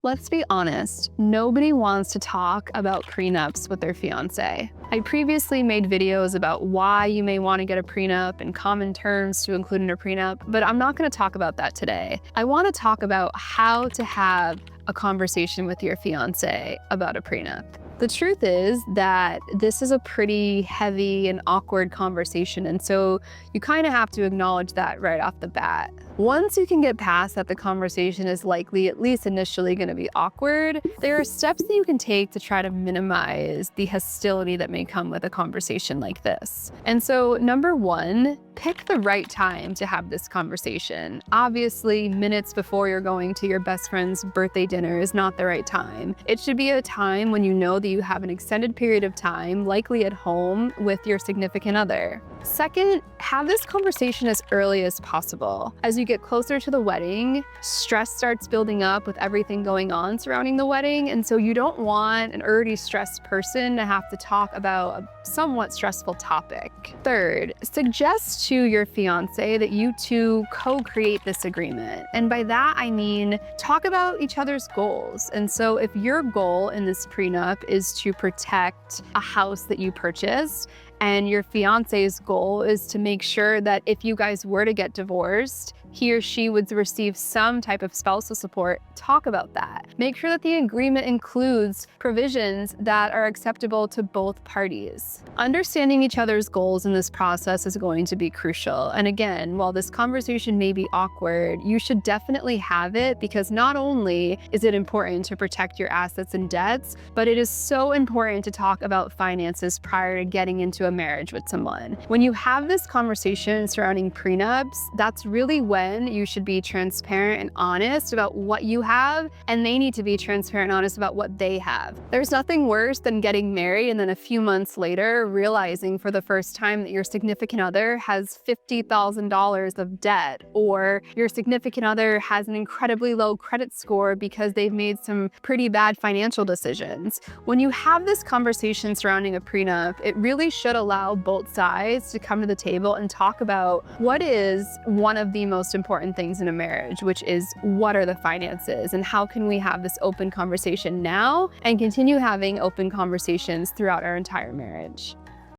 Let's be honest, nobody wants to talk about prenups with their fiance. I previously made videos about why you may want to get a prenup and common terms to include in a prenup, but I'm not going to talk about that today. I want to talk about how to have a conversation with your fiance about a prenup. The truth is that this is a pretty heavy and awkward conversation, and so you kind of have to acknowledge that right off the bat. Once you can get past that the conversation is likely, at least initially, going to be awkward, there are steps that you can take to try to minimize the hostility that may come with a conversation like this. And so, number one, pick the right time to have this conversation. Obviously, minutes before you're going to your best friend's birthday dinner is not the right time. It should be a time when you know that you have an extended period of time, likely at home, with your significant other. Second, have this conversation as early as possible. As you get closer to the wedding, stress starts building up with everything going on surrounding the wedding, and so you don't want an already stressed person to have to talk about a somewhat stressful topic. Third, suggest to your fiance that you two co-create this agreement. And by that, I mean talk about each other's goals. And so if your goal in this prenup is to protect a house that you purchased, and your fiance's goal is to make sure that if you guys were to get divorced, he or she would receive some type of spousal support, talk about that. Make sure that the agreement includes provisions that are acceptable to both parties. Understanding each other's goals in this process is going to be crucial. And again, while this conversation may be awkward, you should definitely have it, because not only is it important to protect your assets and debts, but it is so important to talk about finances prior to getting into a marriage with someone. When you have this conversation surrounding prenups, that's really when you should be transparent and honest about what you have, and they need to be transparent and honest about what they have. There's nothing worse than getting married and then a few months later realizing for the first time that your significant other has $50,000 of debt, or your significant other has an incredibly low credit score because they've made some pretty bad financial decisions. When you have this conversation surrounding a prenup, it really should allow both sides to come to the table and talk about what is one of the most important things in a marriage, which is what are the finances and how can we have this open conversation now and continue having open conversations throughout our entire marriage.